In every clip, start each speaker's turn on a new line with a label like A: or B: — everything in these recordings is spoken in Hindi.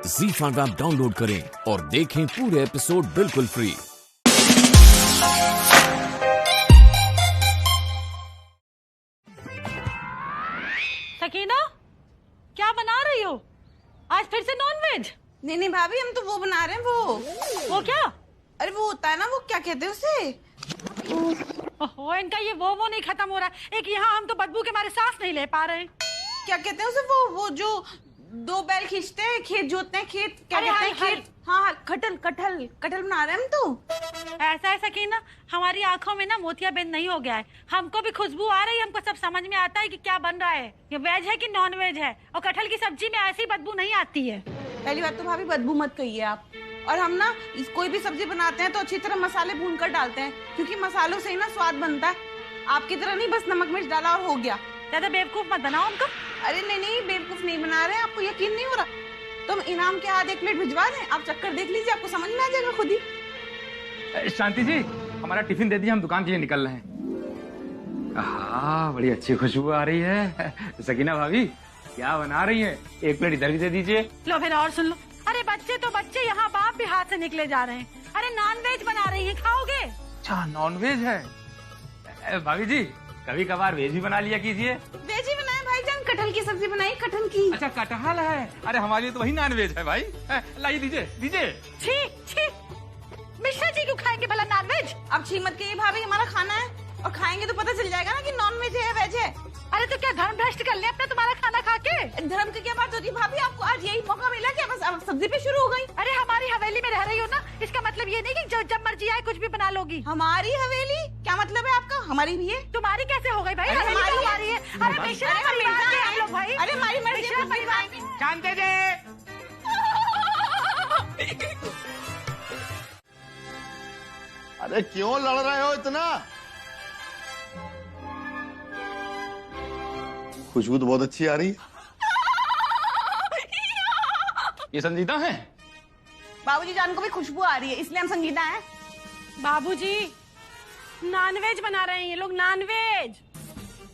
A: ZEE5 ऐप डाउनलोड करें और देखें पूरे एपिसोड बिल्कुल फ्री।
B: सकीना, क्या बना रही हो? आज फिर से नॉनवेज?
C: नहीं भाभी, हम तो वो बना रहे हैं। वो
B: क्या?
C: अरे वो होता है ना, वो क्या कहते हैं उसे?
B: ओहो, इनका ये वो नहीं खत्म हो रहा। एक यहाँ हम तो बदबू के मारे सांस नहीं ले पा रहे हैं।
C: क्या कहते हैं उसे? वो जो दो बैल खींचते हैं, खेत जोतते हैं, खेत क्या कहते हैं? खेत, हाँ, कटल बना रहे हैं हम तो।
B: ऐसा है सकीना, हमारी आंखों में ना मोतियाबिंद नहीं हो गया है। हमको भी खुशबू आ रही है, हमको सब समझ में आता है कि क्या बन रहा है। ये वेज है कि नॉन वेज है। और कटहल की सब्जी में ऐसी बदबू नहीं आती है।
C: पहली बात तो भाभी बदबू मत कहिए आप। और हम ना कोई भी सब्जी बनाते हैं तो अच्छी तरह मसाले भून कर डालते हैं, क्योंकि मसालों से ही ना स्वाद बनता है। आपकी तरह नहीं बस नमक मिर्च डाला और हो गया।
B: ज्यादा बेवकूफ मत बनाओ हमको।
C: अरे नहीं, बेवकूफ नहीं बना रहे हैं। आपको यकीन नहीं हो रहा? तुम इनाम के हाथ 1 प्लेट भिजवा दें, आप चक्कर देख लीजिए, आपको समझ में आ जाएगा खुद ही।
D: शांति जी, हमारा टिफिन दे दिए, हम दुकान के लिए निकल रहे हैं। हाँ, बड़ी अच्छी खुशबू आ रही है। सकीना भाभी क्या बना रही है? 1 प्लेट इधर भी दे दीजिए।
B: लो फिर और सुन लो। अरे बच्चे तो बच्चे, यहाँ बाप भी हाथ से निकले जा रहे हैं। अरे नॉन वेज बना रही है, खाओगे?
D: अच्छा, नॉन वेज है। भाभी जी कभी कभार वेज भी बना लिया कीजिए।
C: वेज ही बनाए भाईजान, कटहल की सब्जी बनाई, कटहल की।
D: अच्छा, कटहल है। अरे हमारे लिए तो वही नॉन वेज है भाई। लाइए, दीजिए।
B: छी, मिश्रा जी क्यों खाएंगे भला नॉन वेज?
C: अब छी मत कहिए भाभी, हमारा खाना है और खाएंगे तो पता चल जाएगा ना कि नॉन वेज है या वेज है।
B: अरे तो क्या धर्म भ्रष्ट कर ले अपना तुम्हारा खाना खा के?
C: धर्म की क्या बात होती है भाभी? आपको आज यही मौका मिला कि बस अब सब्जी पे शुरू हो गई।
B: अरे हमारी हवेली में रह रही हो ना, इसका मतलब ये नहीं कि जब मर्जी आए कुछ भी बना लोगी।
C: हमारी हवेली? क्या मतलब है आपका? हमारी भी है।
B: तुम्हारी कैसे हो गई भाई?
C: अरे
B: हमारी है। अरे मिश्रा परिवार के हम लोग भाई।
C: अरे हमारी मर्जी है, परिवार की।
D: शांति जी,
E: अरे क्यों लड़ रहे हो इतना? खुशबू तो बहुत अच्छी आ रही है।
D: ये संजीदा है?
C: बाबूजी जान को भी खुशबू आ रही है, इसलिए हम संगीता हैं।
B: बाबूजी नॉनवेज बना रहे हैं ये लोग, नॉनवेज।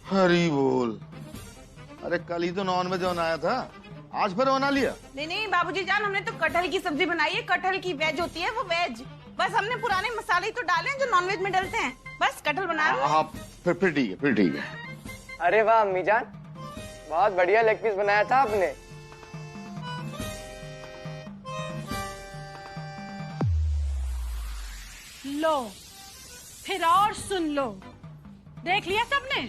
E: हरी बोल। अरे कल ही तो नॉन वेज बनाया था, आज फिर बना लिया?
C: नहीं बाबूजी जान, हमने तो कटहल की सब्जी बनाई है। कटहल की वेज होती है, वो वेज। बस हमने पुराने मसाले ही तो डाले हैं जो नॉनवेज में डलते हैं। बस कटहल बना रहे हैं।
E: हाँ, फिर ठीक है।
F: अरे वाह अम्मी जान, बहुत बढ़िया लेग पीस बनाया था आपने।
B: लो फिर और सुन लो। देख लिया सबने?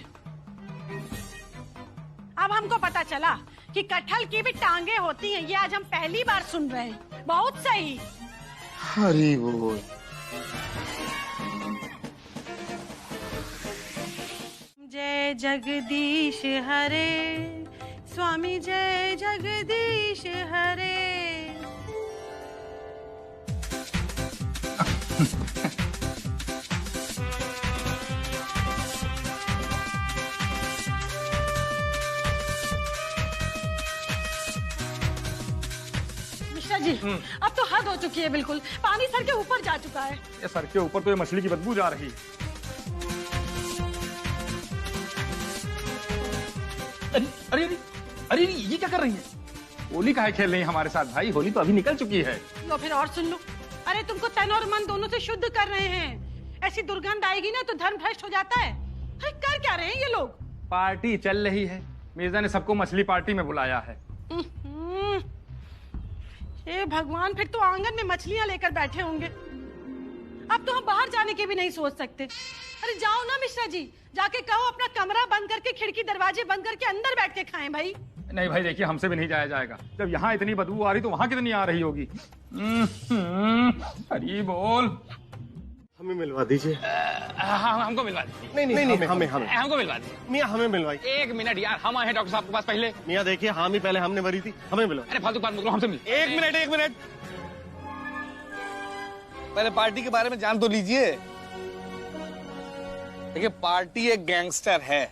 B: अब हमको पता चला कि कटहल की भी टांगे होती हैं। ये आज हम पहली बार सुन रहे हैं। बहुत सही।
E: हरी बोल।
B: जय जगदीश हरे, स्वामी जय जगदीश हरे। मिश्रा जी, अब तो हद हो चुकी है बिल्कुल। पानी सर के ऊपर जा चुका है।
D: ये सर के ऊपर तो ये मछली की बदबू जा रही है। अरे ये क्या कर रही है? होली काहे खेल रही है हमारे साथ भाई? होली तो अभी निकल चुकी है।
B: लो फिर और सुन लो। अरे तुमको तन और मन दोनों से शुद्ध कर रहे हैं। ऐसी दुर्गंध आएगी ना तो धर्म भ्रष्ट हो जाता है। अरे कर क्या रहे हैं ये लोग?
D: पार्टी चल रही है, मिर्जा ने सबको मछली पार्टी में बुलाया है।
B: हे भगवान, फिर तो आंगन में मछलियां लेकर बैठे होंगे। अब तो हम बाहर जाने के भी नहीं सोच सकते। अरे जाओ ना मिश्रा जी, जाके कहो अपना कमरा बंद करके, खिड़की दरवाजे बंद करके अंदर बैठ के खाएं भाई।
D: नहीं भाई देखिए, हमसे भी नहीं जाया जाएगा। जब यहाँ इतनी बदबू आ रही तो वहाँ कितनी आ रही होगी। हरी बोल।
G: हमें मिलवा दीजिए।
D: हमको मिलवा दीजिए।
G: नहीं हमें
D: हमको मिलवा दीजिए।
G: मियाँ हमें मिलवाई।
D: 1 मिनट यार, हम आए हैं डॉक्टर साहब के पास पहले।
G: मियाँ देखिए, हामी पहले हमने भरी थी, हमें मिलवाई।
D: अरे फालतू बात मत करो, हमसे मिल।
G: 1 मिनट
H: पहले पार्टी के बारे में जान तो लीजिए। देखिए, पार्टी एक गैंगस्टर है,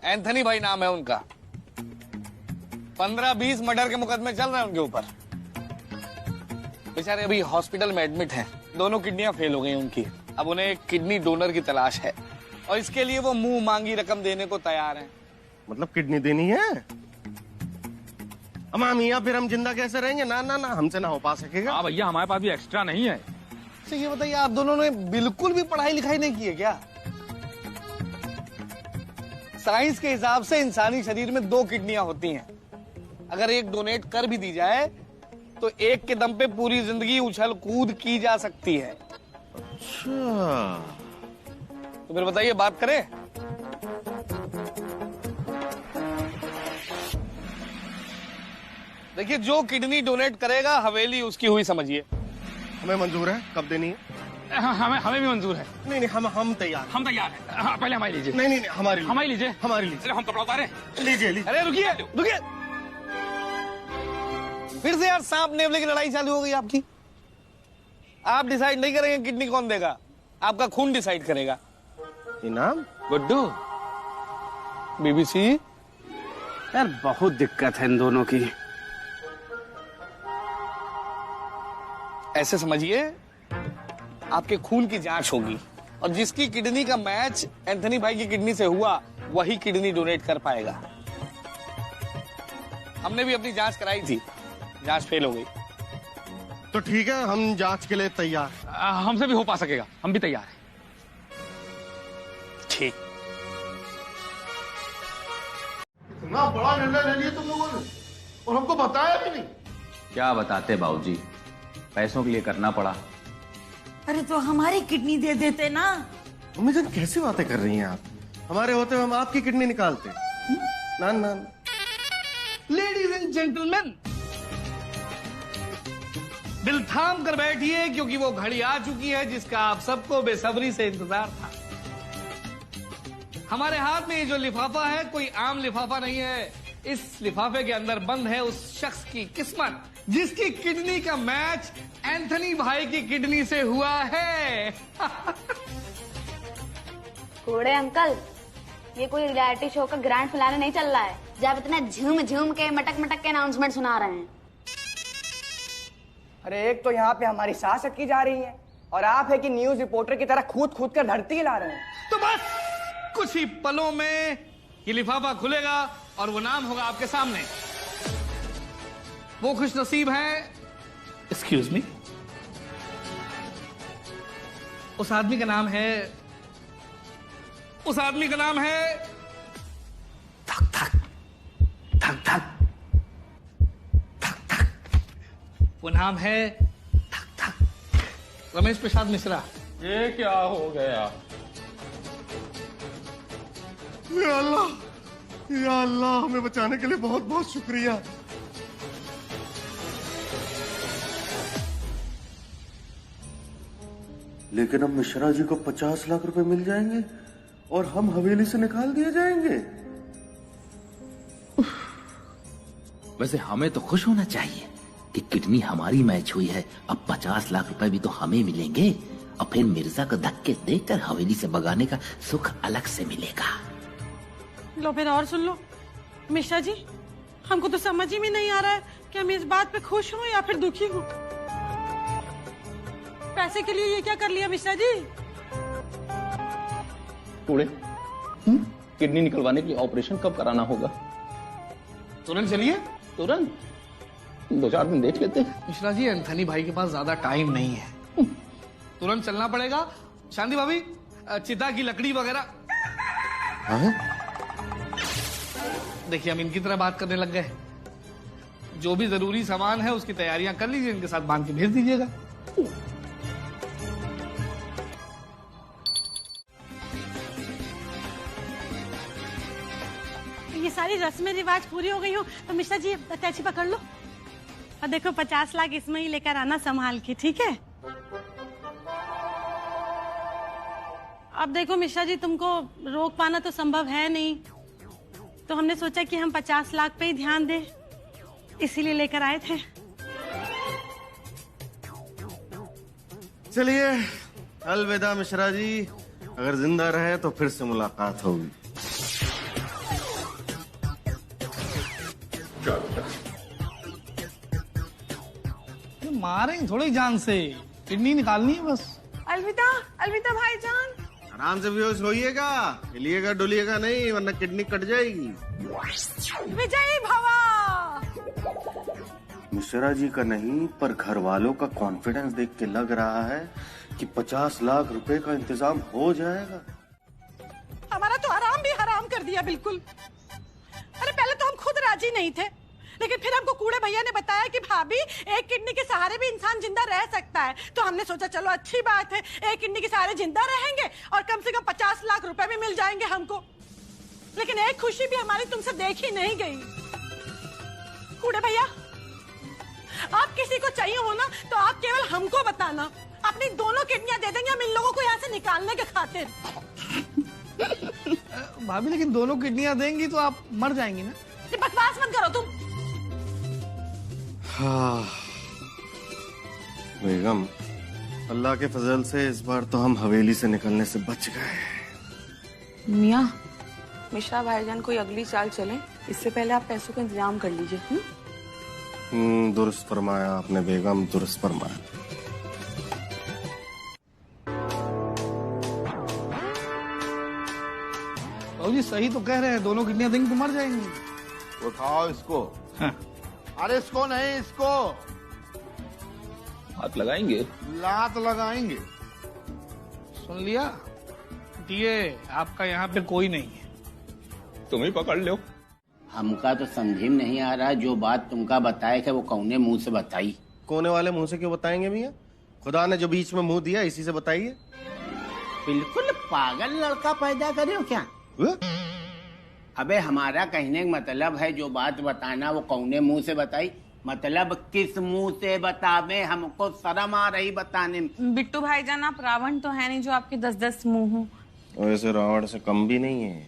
H: एंथनी भाई नाम है उनका। 15-20 मर्डर के मुकदमे चल रहे हैं उनके ऊपर। बेचारे अभी हॉस्पिटल में एडमिट हैं। दोनों किडनियां फेल हो गई उनकी। अब उन्हें एक किडनी डोनर की तलाश है और इसके लिए वो मुंह मांगी रकम देने को तैयार हैं।
G: मतलब किडनी देनी है? अम्मा मियाँ फिर हम जिंदा कैसे रहेंगे? ना ना ना, हमसे ना हो पा सकेगा।
D: हाँ भैया, हमारे पास भी एक्स्ट्रा नहीं है।
H: तो ये बताइए, आप दोनों ने बिल्कुल भी पढ़ाई लिखाई नहीं की है क्या? साइंस के हिसाब से इंसानी शरीर में 2 किडनियां होती हैं। अगर एक डोनेट कर भी दी जाए तो एक के दम पे पूरी जिंदगी उछल कूद की जा सकती है।
G: अच्छा,
H: तो फिर बताइए, बात करें? देखिए, जो किडनी डोनेट करेगा हवेली उसकी हुई समझिए।
G: हमें मंजूर है। कब देनी है?
D: हमें भी मंजूर है।
G: नहीं नहीं, हम तैयार।
D: हम तैयार हैं। हाँ, पहले हमारी लीजिए।
G: नहीं नहीं, हमारी
D: लीजिए।
G: लीजिए।
D: हम कपड़ा उतारे।
G: लीजिए लीजिए।
H: अरे रुकिए रुकिए, फिर से यार सांप नेवले की लड़ाई चालू हो गई आपकी। आप डिसाइड नहीं करेंगे किडनी कौन देगा, आपका खून डिसाइड करेगा।
G: इनाम?
H: गुड्डू, बीबीसी।
I: यार बहुत दिक्कत है इन दोनों की।
H: ऐसे समझिए, आपके खून की जांच होगी और जिसकी किडनी का मैच एंथनी भाई की किडनी से हुआ वही किडनी डोनेट कर पाएगा। हमने भी अपनी जांच कराई थी, जांच फेल हो गई।
G: तो ठीक है, हम जांच के लिए तैयार।
D: हमसे भी हो पा सकेगा, हम भी तैयार हैं।
H: ठीक।
E: इतना बड़ा निर्णय ले लिया तुम लोगों ने और हमको बताया भी नहीं।
A: क्या बताते बाबूजी, पैसों के लिए करना पड़ा।
C: अरे तो हमारी किडनी दे देते ना।
G: मम्मी जान, कैसी बातें कर रही हैं आप? हमारे होते हुए हम आपकी किडनी निकालते? ना ना।
H: लेडीज एंड जेंटलमैन, दिल थाम कर बैठिए क्योंकि वो घड़ी आ चुकी है जिसका आप सबको बेसब्री से इंतजार था। हमारे हाथ में ये जो लिफाफा है कोई आम लिफाफा नहीं है। इस लिफाफे के अंदर बंद है उस शख्स की किस्मत जिसकी किडनी का मैच एंथनी भाई की किडनी से हुआ है।
J: कूड़े अंकल, ये कोई रियलिटी शो का ग्रैंड फिनाले नहीं चल रहा है जब इतना झूम झूम के मटक मटक के अनाउंसमेंट सुना रहे हैं।
F: अरे एक तो यहाँ पे हमारी सांस अटकी जा रही है और आप है कि न्यूज रिपोर्टर की तरह कूद कूद कर धरती हिला रहे हैं।
H: तो बस कुछ ही पलों में ये लिफाफा खुलेगा और वो नाम होगा आपके सामने। वो खुश नसीब है, एक्सक्यूज मी, उस आदमी का नाम है थक थक थक थक थक थक। वो नाम है थक थक रमेश प्रसाद मिश्रा।
D: ये क्या हो गया?
G: या अल्लाह, हमें बचाने के लिए बहुत बहुत शुक्रिया। लेकिन अब मिश्रा जी को 50 लाख रुपए मिल जाएंगे और हम हवेली से निकाल दिए जाएंगे।
A: वैसे हमें तो खुश होना चाहिए कि किडनी हमारी मैच हुई है। अब 50 लाख रुपए भी तो हमें मिलेंगे और फिर मिर्जा को धक्के देकर हवेली से भगाने का सुख अलग से मिलेगा।
B: लो फिर और सुन लो मिश्रा जी, हमको तो समझ ही में नहीं आ रहा है कि हम इस बात पे खुश हों या फिर दुखी हों। पैसे के लिए ये क्या कर लिया मिश्रा जी?
K: कूड़े, किडनी निकलवाने के लिए ऑपरेशन कब कराना होगा?
H: तुरंत चलिए।
K: तुरंत? 2-4 दिन देख लेते हैं।
H: मिश्रा जी, एंथनी भाई के पास ज्यादा टाइम नहीं है, तुरंत चलना पड़ेगा। शांति भाभी, चिता की लकड़ी वगैरह। देखिए, हम इनकी तरह बात करने लग गए। जो भी जरूरी सामान है उसकी तैयारियां कर लीजिए, इनके साथ बांध के भेज दीजिएगा।
B: ये सारी रस्में रिवाज पूरी हो गई हो तो मिश्रा जी अटैची पकड़ लो और देखो 50 लाख इसमें ही लेकर आना संभाल के, ठीक है? अब देखो मिश्रा जी, तुमको रोक पाना तो संभव है नहीं, तो हमने सोचा कि हम 50 लाख पे ही ध्यान दें, इसीलिए लेकर आए थे।
G: चलिए, अलविदा मिश्रा जी। अगर जिंदा रहे तो फिर से मुलाकात होगी।
H: मारेंगे थोड़ी जान से, किडनी निकालनी है बस।
C: अलविदा, अलविदा भाईजान।
G: आराम से बेहोश होइएगा, हिलिएगा डुलिएगा नहीं वरना किडनी कट जाएगी।
C: विजयी भवा।
G: मिश्रा जी का नहीं, पर घर वालों का कॉन्फिडेंस देख के लग रहा है कि 50 लाख रुपए का इंतजाम हो जाएगा।
B: हमारा तो आराम भी हराम कर दिया बिल्कुल। अरे पहले तो हम खुद राजी नहीं थे, लेकिन फिर हमको कूड़े भैया ने बताया कि भाभी एक किडनी के सहारे भी इंसान जिंदा रह सकता है, तो हमने सोचा चलो अच्छी बात है, एक किडनी के सहारे जिंदा रहेंगे और कम से कम 50 लाख रुपए भी मिल जाएंगे हमको। लेकिन एक खुशी भी हमारी तुमसे देखी नहीं गई। कूड़े भैया, आप किसी को चाहिए हो ना तो आप केवल हमको बताना, अपनी दोनों किडनियां दे देंगे हम इन लोगों को यहाँ से निकालने के खातिर।
H: भाभी लेकिन दोनों किडनियां देंगी तो आप मर जाएंगी ना।
B: बकवास मत करो तुम।
G: हाँ बेगम, अल्लाह के फजल से इस बार तो हम हवेली से निकलने से बच गए।
C: मियाँ, मिश्रा भाईजान कोई अगली चाल चले, इससे पहले आप पैसों का इंतजाम कर लीजिए।
G: दुरुस्त फरमाया आपने बेगम, दुरुस्त फरमाया।
H: जी सही तो कह रहे हैं, दोनों किडनियां देंगे तो मर जाएंगी।
E: उठाओ इसको। हाँ। अरे इसको नहीं, इसको
K: हाथ लगाएंगे,
E: लात लगाएंगे।
H: सुन लिया, ये आपका यहाँ पे कोई नहीं है,
K: तुम ही पकड़ लो।
A: हमका तो समझ में नहीं आ रहा, जो बात तुमका बताए थे वो कौने मुंह से बताई?
G: कोने वाले मुंह से क्यों बताएंगे मियाँ? खुदा ने जो बीच में मुंह दिया इसी से बताइए।
A: बिल्कुल पागल लड़का पैदा करे हो क्या? अबे हमारा कहने का मतलब है जो बात बताना वो कौने मुंह से बताई, मतलब किस मुंह से बतावे, हमको शर्म आ रही बताने में।
C: बिट्टू भाईजान, आप रावण तो है नहीं जो आपके 10-10 मुंह हो।
G: वैसे रावण से कम भी नहीं है।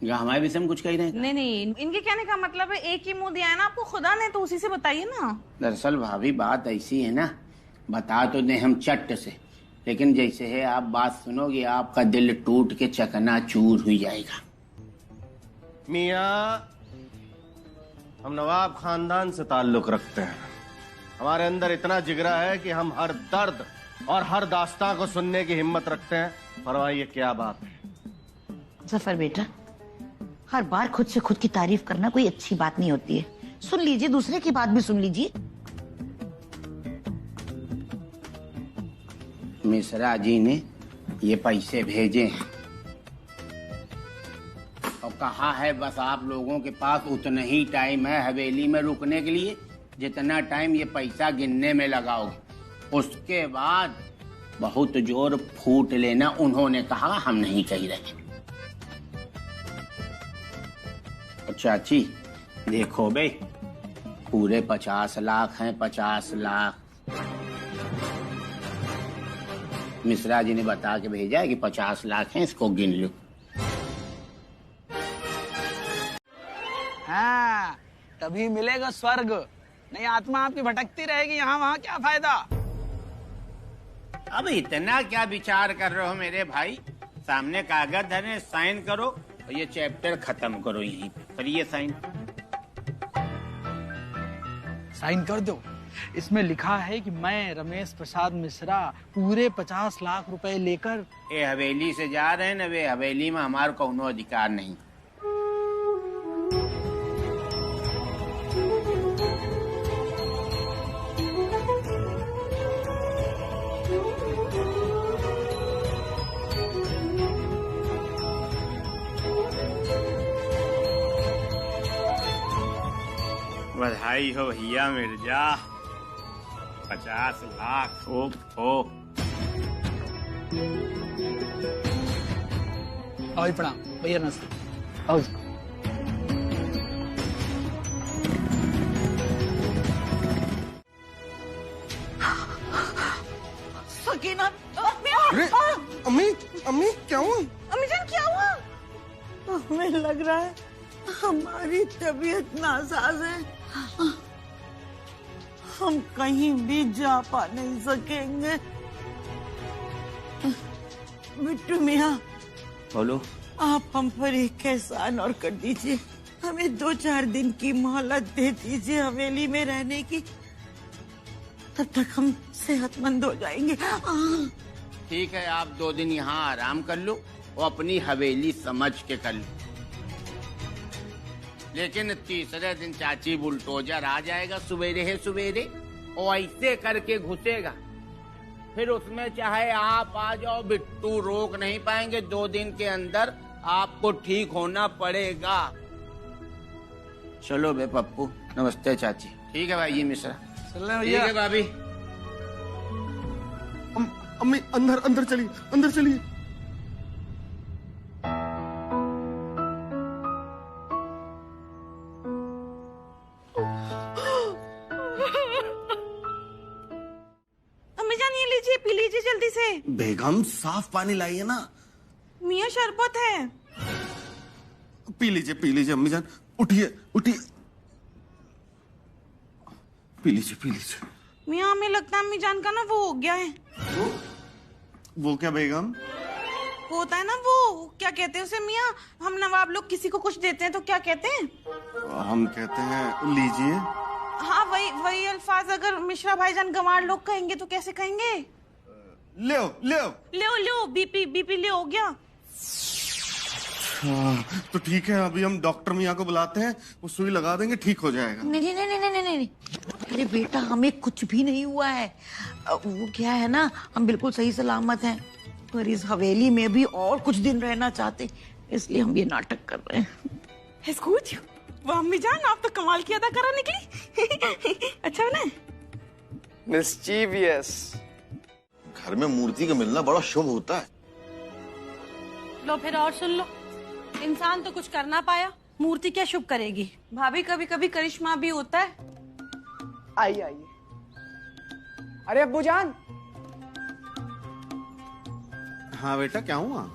A: हमारे विषय में कुछ कह रहे हैं?
C: नहीं नहीं, इनके कहने का मतलब है एक ही मुंह दिया है ना आपको खुदा ने, तो उसी से बताइए ना।
A: दरअसल भाभी बात ऐसी है ना, बता तो दे हम चट से, लेकिन जैसे है आप बात सुनोगे आपका दिल टूट के चकनाचूर हो जाएगा।
G: मियाँ, हम नवाब खानदान से ताल्लुक रखते हैं, हमारे अंदर इतना जिगरा है कि हम हर दर्द और हर दास्तां को सुनने की हिम्मत रखते हैं। फरमाइए क्या बात है?
L: जफर बेटा, हर बार खुद से खुद की तारीफ करना कोई अच्छी बात नहीं होती है। सुन लीजिए, दूसरे की बात भी सुन लीजिए।
A: मिश्रा जी ने ये पैसे भेजे हैं और कहा है बस आप लोगों के पास उतना ही टाइम है हवेली में रुकने के लिए जितना टाइम ये पैसा गिनने में लगाओगे, उसके बाद बहुत जोर फूट लेना। उन्होंने कहा, हम नहीं कह रहे। चाची देखो बे, पूरे 50 लाख हैं, 50 लाख। मिश्रा जी ने बता के भेजा है कि 50 लाख हैं, इसको गिन लो।
F: हाँ, तभी मिलेगा स्वर्ग, नहीं आत्मा आपकी भटकती रहेगी यहाँ वहाँ, क्या फायदा?
A: अब इतना क्या विचार कर रहे हो मेरे भाई? सामने कागज धरे, साइन करो और ये चैप्टर खत्म करो यहीं पे। करिए साइन।
H: साइन कर दो। इसमें लिखा है कि मैं रमेश प्रसाद मिश्रा पूरे 50 लाख रुपए लेकर
A: ये हवेली से जा रहे हैं ना, वे हवेली में हमारा कोनो अधिकार नहीं। बधाई हो भैया मिर्जा, 50 लाख ठोक ठोक।
H: आओ प्रणाम भैया, नमस्ते। आओ जी।
C: सकीना,
G: अम्मी, अम्मी क्या हुआ?
C: अम्मी जान क्या हुआ? हमें लग रहा है हमारी तबीयत नासाज है, हम कहीं भी जा पा नहीं सकेंगे। बिट्टू मियाँ,
A: बोलो।
C: आप हम पर एक एहसान और कर दीजिए, हमें 2-4 दिन की मोहलत दे दीजिए हवेली में रहने की, तब तक हम सेहतमंद हो जाएंगे।
A: ठीक है, आप 2 दिन यहाँ आराम कर लो और अपनी हवेली समझ के कर लो।
M: लेकिन तीसरे दिन चाची बुलडोजर आ जाएगा सवेरे है सवेरे और ऐसे करके घुसेगा, फिर उसमें चाहे आप आ जाओ बिट्टू रोक नहीं पाएंगे। 2 दिन के अंदर आपको ठीक होना पड़ेगा। चलो बे पप्पू। नमस्ते चाची। ठीक है भाई जी मिश्रा। ठीक है भाभी।
G: अम्मी अंदर अंदर चलिए, अंदर चलिए।
C: अम्मी जान ये लीजिए, पी लीजिए जल्दी से।
G: बेगम साफ पानी लाइए ना।
C: मियाँ शरबत है।
G: पी लीजिए अम्मी जान। उठिए उठिए, पी लीजिए।
C: मियाँ हमें लगता है अम्मी जान का ना वो हो गया है।
G: वो क्या बेगम?
C: होता है ना वो, क्या कहते हैं उसे मियाँ, हम नवाब लोग किसी को कुछ देते हैं तो क्या कहते हैं?
G: हम कहते हैं लीजिए।
C: हाँ वही अल्फाज अगर मिश्रा भाईजान गंवार लोग कहेंगे तो कैसे कहेंगे? ले बीपी ले हो गया।
G: तो ठीक है, अभी हम डॉक्टर मियाँ को बुलाते हैं, वो सुई लगा देंगे, ठीक हो जाएगा।
L: नहीं। अरे बेटा हमें कुछ भी नहीं हुआ है। वो क्या है ना, हम बिल्कुल सही सलामत हैं, पर इस हवेली में भी और कुछ दिन रहना चाहते, इसलिए हम ये नाटक कर रहे हैं।
C: कुछ वो अम्मी जान आप तो कमाल की अदा करा निकली। अच्छा ना
F: मिस्चीवियस।
E: घर में मूर्ति का मिलना बड़ा शुभ होता है।
B: लो फिर और सुन लो, इंसान तो कुछ कर ना पाया, मूर्ति क्या शुभ करेगी।
C: भाभी कभी कभी करिश्मा भी होता है।
F: आइए। अरे अब्बू जान।
G: हाँ बेटा क्या हुआ?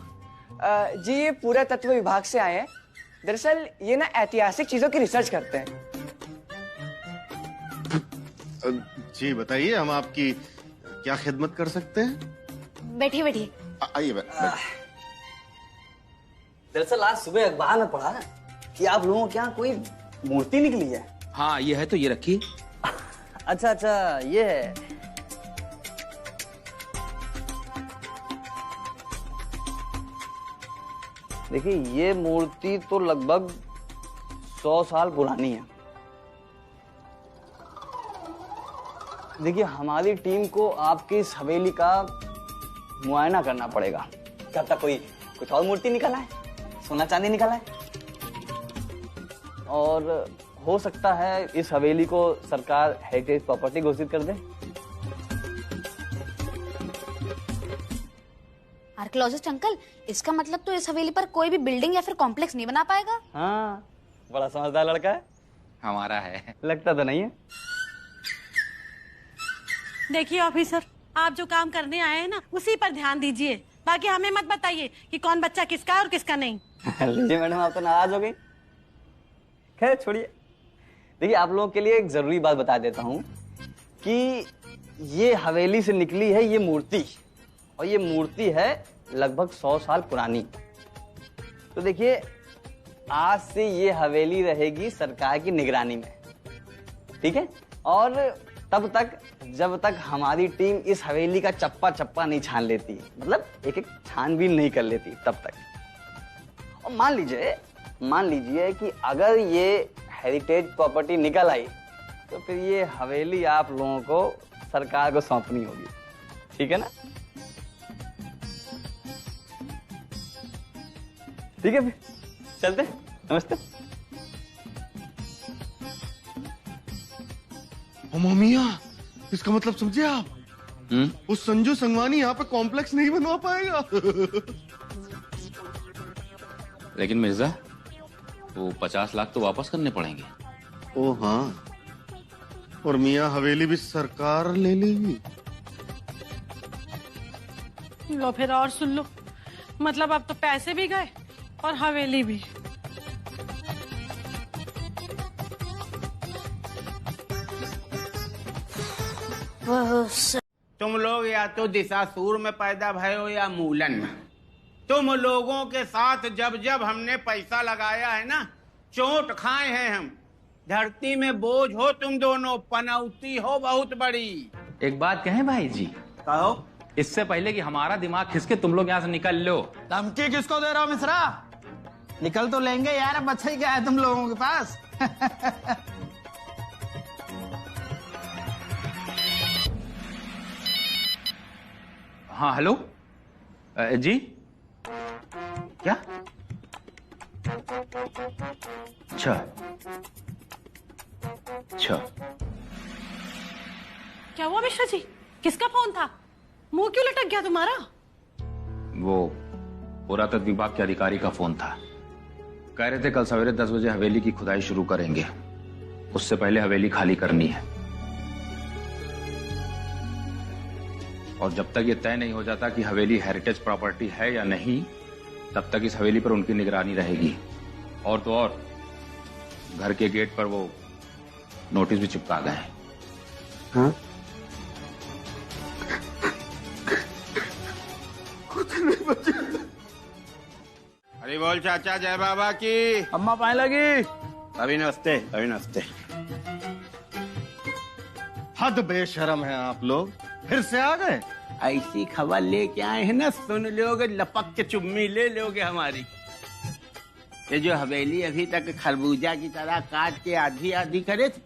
F: जी ये पूरा तत्व विभाग से आए हैं। दरअसल ये ना ऐतिहासिक चीजों की रिसर्च करते हैं।
G: जी बताइए, हम आपकी क्या खिदमत कर सकते हैं?
J: बैठिए।
G: आइए
F: दरअसल आज सुबह अखबार में पढ़ा कि आप लोगों के यहाँ कोई मूर्ति निकली है।
A: हाँ ये है, तो ये रखिए।
F: अच्छा ये है। देखिए ये मूर्ति तो लगभग 100 साल पुरानी है। देखिए हमारी टीम को आपकी इस हवेली का मुआयना करना पड़ेगा। क्या पता कोई कुछ और मूर्ति निकला है, सोना चांदी निकला है, और हो सकता है इस हवेली को सरकार हेरिटेज प्रॉपर्टी घोषित कर दे।
J: आर्कियोलॉजिस्ट अंकल, इसका मतलब तो इस हवेली पर कोई भी बिल्डिंग या फिर कॉम्प्लेक्स नहीं बना पाएगा।
F: हाँ बड़ा समझदार लड़का है।
D: हमारा है।
F: लगता तो नहीं है।
B: देखिए ऑफिसर, आप जो काम करने आए हैं ना उसी पर ध्यान दीजिए, बाकी हमें मत बताइए कि कौन बच्चा किसका है और किसका नहीं।
F: लीजिए मैडम, आप तो नाराज हो गई। खैर छोड़िए। देखिए आप लोगों के लिए एक जरूरी बात बता देता हूँ कि ये हवेली से निकली है ये मूर्ति, और ये मूर्ति है लगभग 100 साल पुरानी। तो देखिए आज से ये हवेली रहेगी सरकार की निगरानी में, ठीक है? और तब तक जब तक हमारी टीम इस हवेली का चप्पा चप्पा नहीं छान लेती, मतलब एक एक छानबीन नहीं कर लेती, तब तक। और मान लीजिए कि अगर ये हेरिटेज प्रॉपर्टी निकल आई तो फिर ये हवेली आप लोगों को सरकार को सौंपनी होगी, ठीक है ना? ठीक है फिर चलते। नमस्ते।
G: मिया, इसका मतलब समझे आप? वो संजू संगवानी यहाँ पे कॉम्प्लेक्स नहीं बनवा पाएगा।
A: लेकिन मिर्जा, वो 50 लाख तो वापस करने पड़ेंगे।
G: ओ हाँ, और मियाँ हवेली भी सरकार ले लेगी।
B: लो फिर और सुन लो, मतलब अब तो पैसे भी गए और हवेली भी।
M: तुम लोग या तो दिशासूर में पैदा भय हो या मूलन में। तुम लोगों के साथ जब जब हमने पैसा लगाया है ना, चोट खाए हैं हम। धरती में बोझ हो तुम दोनों, पनौती हो बहुत बड़ी।
D: एक बात कहें भाई जी?
M: कहो।
D: इससे पहले कि हमारा दिमाग खिसके तुम लोग यहाँ से निकल लो।
N: धमकी किसको दे रहा हो मिश्रा?
M: निकल तो लेंगे यार, अब अच्छा ही क्या है तुम लोगों के पास।
D: हाँ हेलो जी, क्या? अच्छा अच्छा,
B: क्या हुआ मिश्रा जी? किसका फोन था? मुंह क्यों लटक गया तुम्हारा?
A: वो पुरातत्व विभाग के अधिकारी का फोन था। कह रहे थे कल सवेरे 10 बजे हवेली की खुदाई शुरू करेंगे, उससे पहले हवेली खाली करनी है। और जब तक ये तय नहीं हो जाता कि हवेली हेरिटेज प्रॉपर्टी है या नहीं, तब तक इस हवेली पर उनकी निगरानी रहेगी। और तो और घर के गेट पर वो नोटिस भी चिपका गए हैं।
M: हाँ?
G: अरे बोल चाचा, जय बाबा की।
M: अम्मा पाए लगी।
G: अभी नमस्ते, अभी नमस्ते। हद बेशरम है आप लोग, फिर से आ गए।
M: ऐसी खबर लेके आए हैं ना, सुन लोगे, लपक के चुम्मी ले लोगे हमारी। ये जो हवेली अभी तक खरबूजा की तरह काट के आधी आधी करे थे,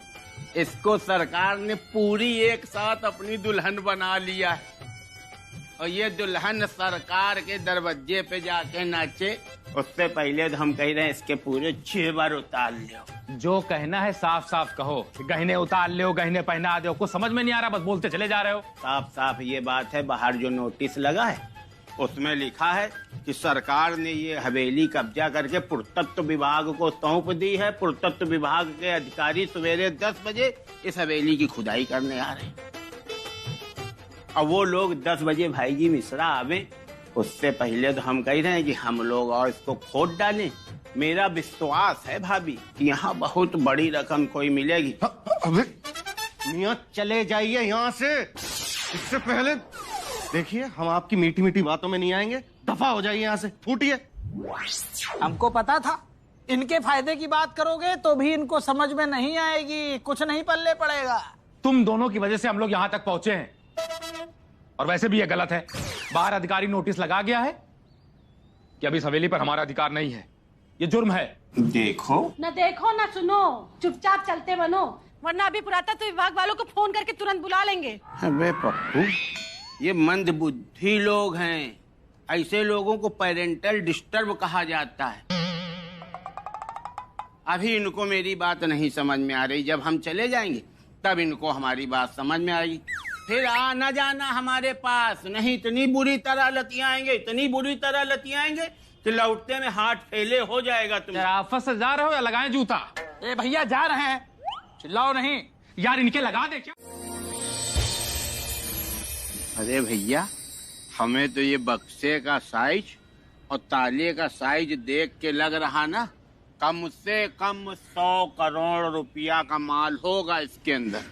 M: इसको सरकार ने पूरी एक साथ अपनी दुल्हन बना लिया है। और ये दुल्हन सरकार के दरवाजे पे जाके नाचे, उससे पहले तो हम कह रहे हैं इसके पूरे 6 बार उतार लो।
D: जो कहना है साफ साफ कहो, गहने उतार लो, गहने पहना दो। कुछ समझ में नहीं आ रहा, बस बोलते चले जा रहे हो।
M: साफ साफ ये बात है, बाहर जो नोटिस लगा है उसमें लिखा है कि सरकार ने ये हवेली कब्जा करके पुरातत्व विभाग को सौंप दी है। पुरातत्व विभाग के अधिकारी सवेरे 10 बजे इस हवेली की खुदाई करने आ रहे हैं। अब वो लोग 10 बजे भाई जी मिश्रा आवे, उससे पहले तो हम कह रहे हैं कि हम लोग और इसको खोद डालें। मेरा विश्वास है भाभी कि यहाँ बहुत बड़ी रकम कोई मिलेगी।
G: अबे मियां चले जाइए यहाँ से, इससे पहले देखिए हम आपकी मीठी मीठी बातों में नहीं आएंगे। दफा हो जाइए यहाँ से, फूटिए।
N: हमको पता था इनके फायदे की बात करोगे तो भी इनको समझ में नहीं आएगी, कुछ नहीं पल्ले पड़ेगा।
D: तुम दोनों की वजह से हम लोग यहाँ तक पहुंचे हैं, और वैसे भी ये गलत है। बाहर अधिकारी नोटिस लगा गया है कि अभी इस हवेली पर हमारा अधिकार नहीं है, ये जुर्म है।
M: देखो
B: न सुनो, चुपचाप चलते बनो, वरना अभी पुरातत्व विभाग वालों को फोन करके तुरंत बुला लेंगे।
M: अबे पप्पू, ये मंद बुद्धि लोग हैं, ऐसे लोगों को पेरेंटल डिस्टर्ब कहा जाता है। अभी इनको मेरी बात नहीं समझ में आ रही, जब हम चले जाएंगे तब इनको हमारी बात समझ में आएगी। फिर आना जाना हमारे पास नहीं, इतनी बुरी तरह लतियाएंगे, इतनी बुरी तरह लतियाएंगे कि लौटते में हाथ फैले हो जाएगा। तुम
D: आफत से जा रहे हो या लगाएं जूता?
N: ए भैया जा रहे हैं, चिल्लाओ नहीं।
D: यार इनके लगा दे क्या?
M: अरे भैया, हमें तो ये बक्से का साइज और ताले का साइज देख के लग रहा ना, कम से कम 100 करोड़ रुपया का माल होगा इसके अंदर।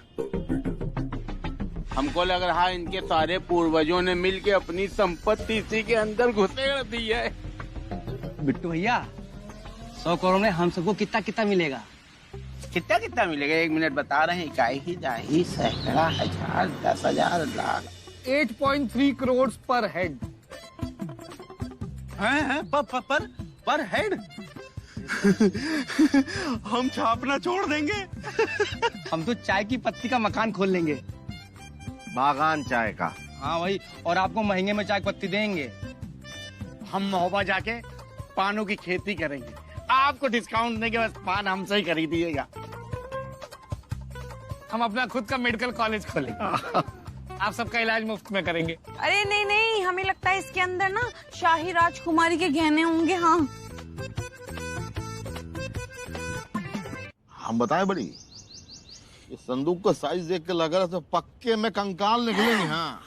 M: हमको लग रहा है इनके सारे पूर्वजों ने मिलके अपनी संपत्ति इसी के अंदर घुसेड़ दी है।
F: बिट्टू भैया, 100 करोड़ में हम सबको कितना कितना मिलेगा?
M: कितना मिलेगा? 1 मिनट बता रहे हैं। इकाई दाही सैकड़ा हजार 10,000 लाख
H: 8.3 करोड़ पर हेड।
G: हैं पर हेड? हम छापना छोड़ देंगे।
F: हम तो चाय की पत्ती का मकान खोल लेंगे।
G: बागान चाय का?
F: हाँ वही, और आपको महंगे में चाय पत्ती देंगे।
N: हम महोबा जाके पानों की खेती करेंगे, आपको डिस्काउंट देंगे, बस पान हमसे ही खरीदिएगा।
H: हम अपना खुद का मेडिकल कॉलेज खोलेंगे, आप सबका इलाज मुफ्त में करेंगे।
C: अरे नहीं नहीं, हमें लगता है इसके अंदर ना शाही राजकुमारी के गहने होंगे। हाँ
E: हम बताएं बड़ी, इस संदूक का साइज देख के लग रहा था पक्के में कंकाल निकलेंगे। हाँ,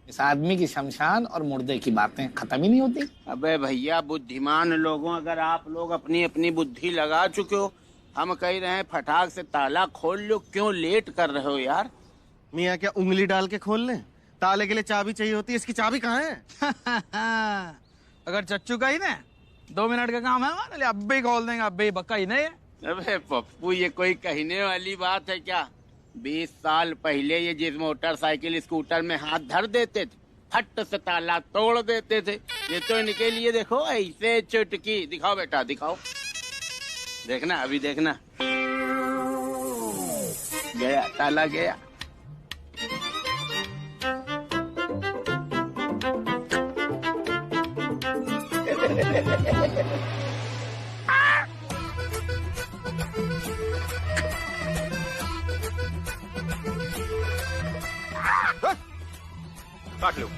N: इस आदमी की शमशान और मुर्दे की बातें खत्म ही नहीं होती।
M: अबे भैया बुद्धिमान लोगों, अगर आप लोग अपनी अपनी बुद्धि लगा चुके हो, हम कह रहे हैं फटाक से ताला खोल लो। क्यों लेट कर रहे हो यार?
G: मियाँ क्या उंगली डाल के खोल लें? ताले के लिए चाबी चाहिए होती है, इसकी चाबी कहाँ है?
N: अगर चच्चू का ही ना 2 मिनट का काम है हमारे लिए, अब ही खोल देंगे, अब ही बक्का ही नहीं है।
M: अबे पप्पू, ये कोई कहने वाली बात है क्या? 20 साल पहले ये जिस मोटरसाइकिल स्कूटर में हाथ धर देते थे, फट से ताला तोड़ देते थे। ये तो इनके लिए देखो ऐसे चुटकी। दिखाओ बेटा दिखाओ, देखना अभी देखना, गया ताला गया।
D: काट लो।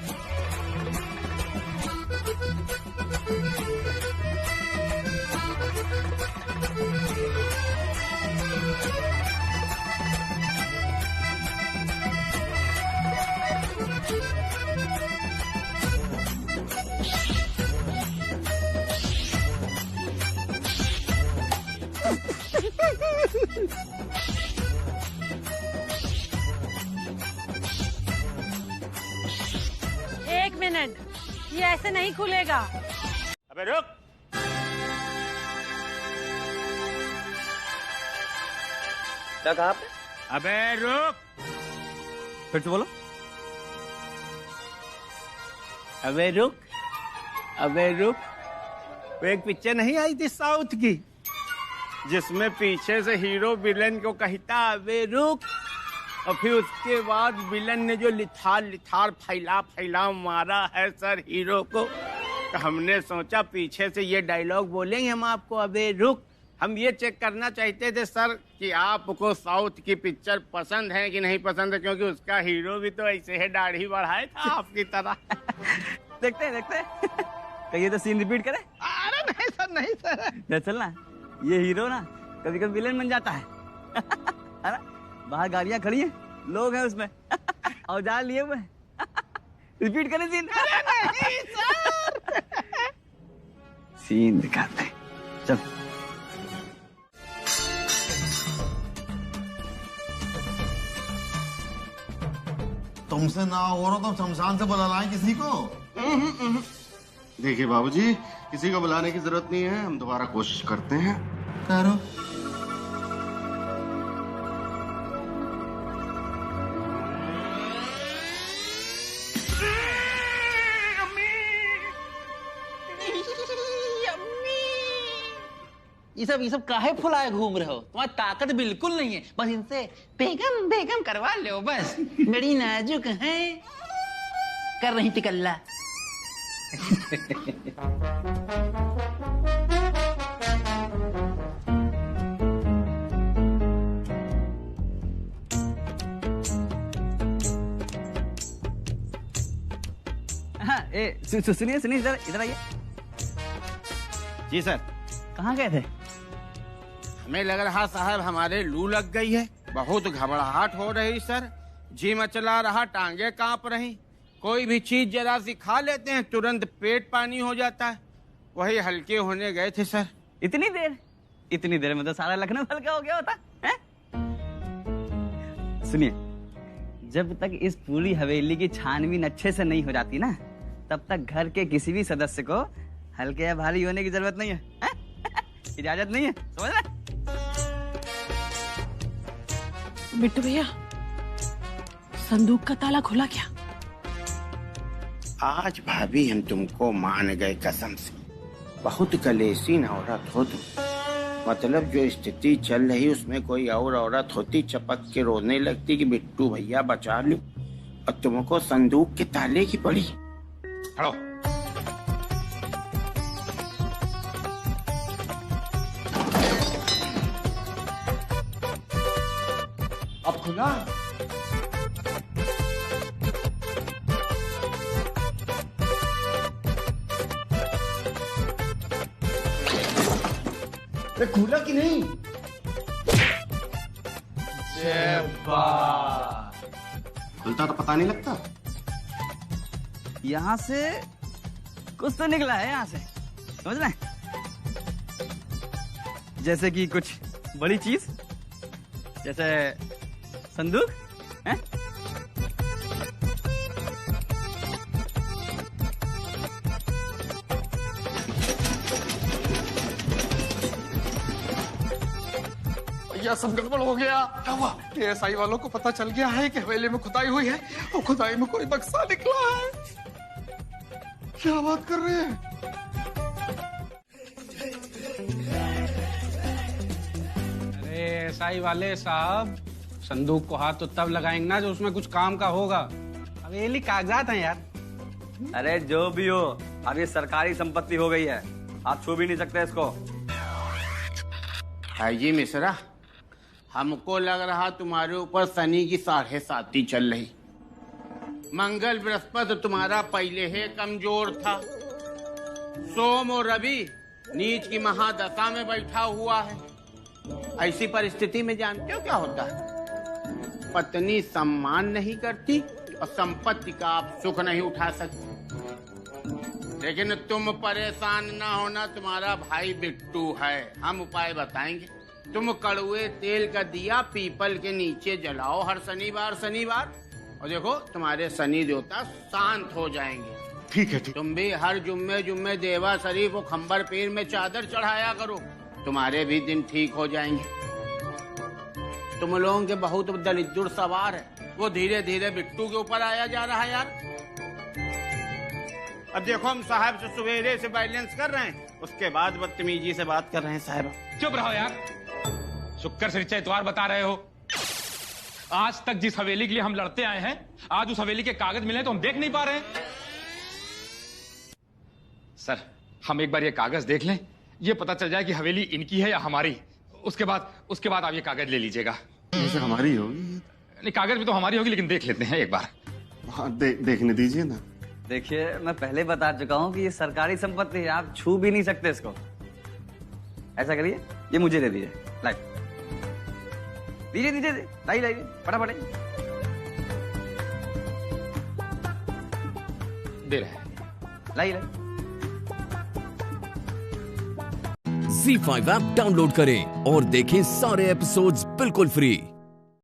B: एक मिनट, ये ऐसे नहीं खुलेगा।
M: अबे रुक,
F: क्या कहा आपने?
M: अबे रुक,
F: फिर से बोलो।
M: अबे रुक, अबे रुक। वो एक पिक्चर नहीं आई थी साउथ की, जिसमें पीछे से हीरो विलन को कहता अबे रुक, और फिर उसके बाद विलन ने जो लिथार फैला मारा है सर हीरो को, तो हमने सोचा पीछे से ये डायलॉग बोलेंगे हम आपको, अबे रुक। हम ये चेक करना चाहते थे सर कि आपको साउथ की पिक्चर पसंद है कि नहीं पसंद है, क्योंकि उसका हीरो भी तो ऐसे है दाढ़ी बढ़ाए था आपकी तरह।
F: देखते हैं कहिए तो सीन रिपीट करें।
N: अरे नहीं सर, नहीं सर।
F: चलना, ये हीरो ना कभी कभी विलेन बन जाता है। अरे बाहर गाड़ियां खड़ी हैं, लोग हैं उसमें, औजार लिए हुए। रिपीट करें सीन।
N: नहीं सर।
F: सीन दिखाते हैं, चल।
E: तुमसे ना हो रहा तो शमशान से बुला लाएं किसी को।
G: देखिए बाबूजी, किसी को बुलाने की जरूरत नहीं है, हम दोबारा कोशिश करते हैं।
E: करो।
K: ये सब काहे फुलाए घूम रहे हो? तुम्हारी ताकत बिल्कुल नहीं है, बस इनसे बेगम बेगम करवा लो बस। बड़ी नाजुक है, कर रही टिकल्ला।
F: हाँ, सुनिए इधर आइए।
M: जी सर।
F: कहाँ गए थे?
M: हमें लग रहा साहब हमारे लू लग गई है, बहुत घबराहट हो रही सर, जी मचला रहा, टांगे कांप रही, कोई भी चीज जरा सी खा लेते हैं तुरंत पेट पानी हो जाता है, वही हल्के होने गए थे सर।
F: इतनी देर में तो सारा लखनऊ हल्का हो गया होता है? सुनिए, जब तक इस पूरी हवेली की छानबीन अच्छे से नहीं हो जाती ना, तब तक घर के किसी भी सदस्य को हल्के या भारी होने की जरूरत नहीं है। इजाजत नहीं है, समझ रहे?
B: बिट्टू भैया, संदूक का ताला खुला क्या?
M: आज भाभी हम तुमको मान गए कसम से, बहुत कलेसी औरत हो तुम। मतलब जो स्थिति चल रही उसमें कोई और औरत होती चपक के रोने लगती कि बिट्टू भैया बचा लो, और तुमको संदूक के ताले की पड़ी।
D: हड़ो।
M: अब खुला। खुला कि नहीं? खुलता तो पता नहीं लगता।
F: यहाँ से कुछ तो निकला है, यहाँ से समझ रहे? जैसे कि कुछ बड़ी चीज, जैसे संदूक है?
H: यह सब गड़बड़ हो गया। क्या हुआ? एएसआई वालों को पता चल गया है कि हवेली में खुदाई हुई है और खुदाई में कोई बक्सा निकला है।
E: क्या बात कर रहे हैं?
I: अरे एसआई वाले साहब, संदूक को हाथ तो तब लगाएंगे ना जो उसमें कुछ काम का होगा। हवेली कागजात हैं यार।
F: अरे जो भी हो, अब ये सरकारी संपत्ति हो गई है, आप छू भी नहीं सकते इसको।
M: भाई जी मिश्रा, हमको लग रहा तुम्हारे ऊपर शनि की 7.5 चल रही। मंगल बृहस्पति तुम्हारा पहले ही कमजोर था। सोम और रवि नीच की महादशा में बैठा हुआ है। ऐसी परिस्थिति में जानते हो क्या होता है? पत्नी सम्मान नहीं करती और संपत्ति का आप सुख नहीं उठा सकते। लेकिन तुम परेशान ना होना, तुम्हारा भाई बिट्टू है, हम उपाय बताएंगे। तुम कड़ुए तेल का दिया पीपल के नीचे जलाओ हर शनिवार और देखो तुम्हारे शनि देवता शांत हो जाएंगे।
E: ठीक है, ठीक।
M: तुम भी हर जुम्मे देवा शरीफ को खंबर पीर में चादर चढ़ाया करो, तुम्हारे भी दिन ठीक हो जाएंगे। तुम लोगों के बहुत दलिद्र सवार है, वो धीरे धीरे बिट्टू के ऊपर आया जा रहा है यार। अब देखो हम साहब से सवेरे से बैलेंस कर रहे हैं, उसके बाद बदतमीजी से बात कर रहे हैं साहब।
D: चुप रहो यार, शुक्र से इतवार बता रहे हो। आज तक जिस हवेली के लिए हम लड़ते आए हैं, आज उस हवेली के कागज मिले तो हम देख नहीं पा रहे हैं। सर, हम एक बार ये कागज देख लें, ये पता चल जाए कि हवेली इनकी है या हमारी। उसके बाद आप ये कागज ले लीजिएगा।
E: ऐसे हमारी होगी?
D: नहीं, कागज भी तो हमारी होगी, लेकिन देख लेते हैं एक बार।
E: हाँ, देखने दीजिए ना।
F: देखिए, मैं पहले बता चुका हूँ कि ये सरकारी संपत्ति है, आप छू भी नहीं सकते इसको। ऐसा करिए, ये मुझे दे दीजिए। लाइए दीजिए, लाइए फटाफट
D: दे रहे हैं।
F: लाइए।
O: ZEE5 ऐप डाउनलोड करें और देखें सारे एपिसोड्स बिल्कुल फ्री।